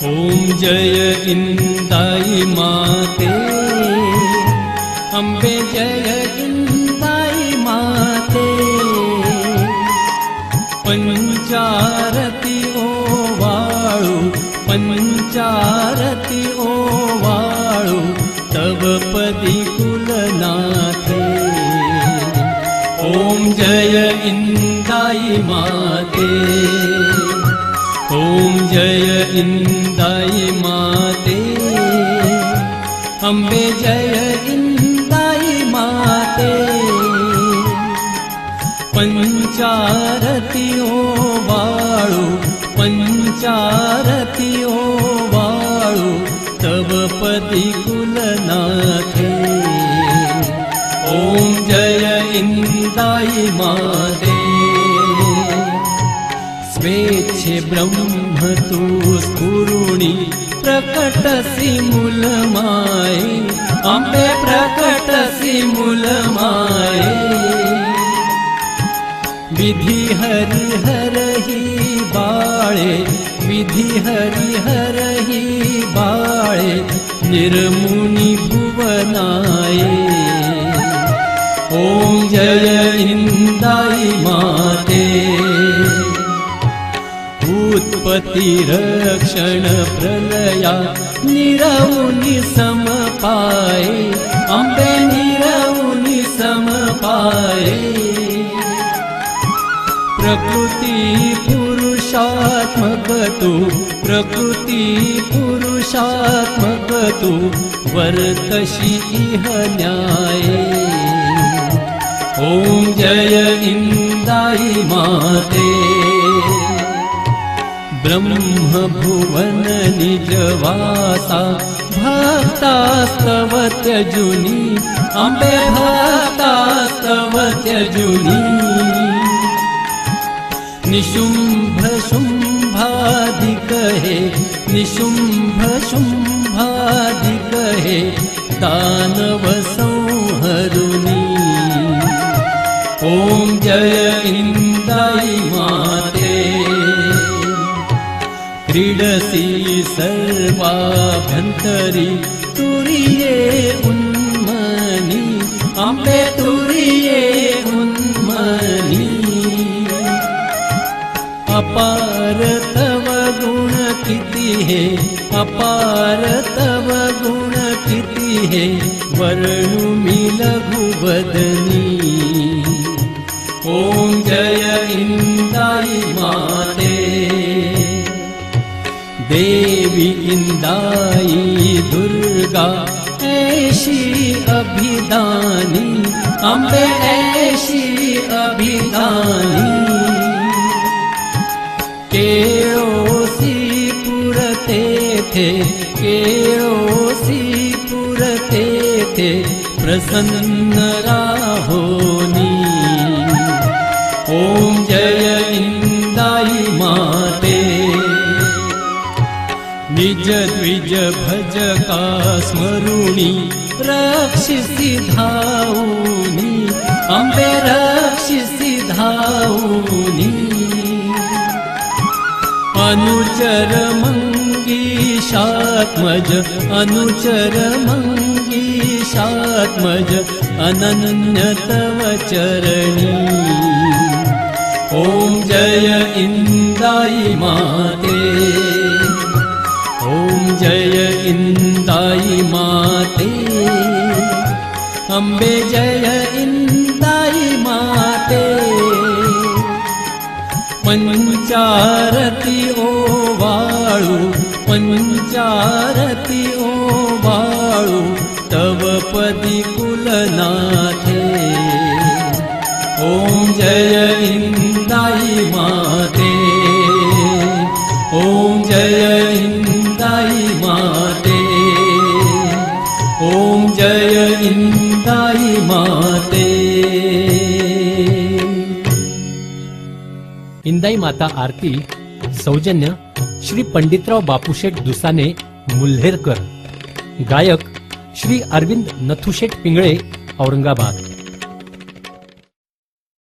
ओम जय इंदाई माते, अंबे जय इंदाई माते। पंचारती ओवाळू, पंचारती ओवाळू, तव पदी कुलनाथे। ओम जय इंदाई माते, ओम जय इंदाई माते, अंबे जय इंदाई माते। पंचारती ओवाळू, पंचारती ओवाळू, तव पदी कुलनाथे। ओम जय इंदाई माते। स्वेच्छे ब्रह्म तू स्फुरुणी, प्रकटसी मूलमाये, अंबे प्रकटसी मूलमाये। विधि हरिहर ही बाळे, विधि हरिहर ही बाळे, निर्मुनि भुवनाये। ओम जय इंदाई माते। उत्पत्ति रक्षण प्रलया, निरवुनि समपाये, अंबे निरवुनि समपाये। प्रकृति पुरुषात्मक तू, प्रकृति पुरुषात्मक तू, वर्तशी इह न्याये। ओम जय इंदाई माते। ब्रह्म भुवन निजवासा, भक्तास्तव त्यजुनी, अंबे भक्तास्तव त्यजुनी। निशुंभ शुंभादिक हे, निशुंभ शुंभादिक हे, दानव संहरुनी। ओम जय इंदाई माते। क्रीडसी सर्वाभ्यंतरी, तुरिये उन्मनी, अंबे तुरिये उन्मनी। अपार तव गुण किति है, अपार तव गुण किति है, वर्णुमि लघु बदनी। ओम जय इंदाई माते। देवी इंदाई दुर्गा, ऐशी अभिदानी, अंबे ऐशी अभिदानी। केळोसी पुरते थे, केळोसी पुरते थे, प्रसन्न राहोनी। ओम जय इंदाई माते। निज द्विज भजका स्मरुणी, रक्षिसी धाऊनी, अंबे रक्षिसी धाऊनी। अनुचर मंगीशात्मज, अनुचर मंगीशात्मज, अनन्य तव चरणी। ओम जय इंदाई माते। ओम जय इंदाई माते, अंबे जय इंदाई माते। पंचारती ओवाळू, पंचारती ओवाळू, तव पदी कुलनाथे। ओम जय इंदाई माते। ओम जय इंदाई माते। ओम जय इंदाई माते। इंदाई माता आरती सौजन्य श्री पंडितराव बापूशेठ दुसाने मुल्हेरकर। गायक श्री अरविंद नथुशेठ पिंगळे, औरंगाबाद।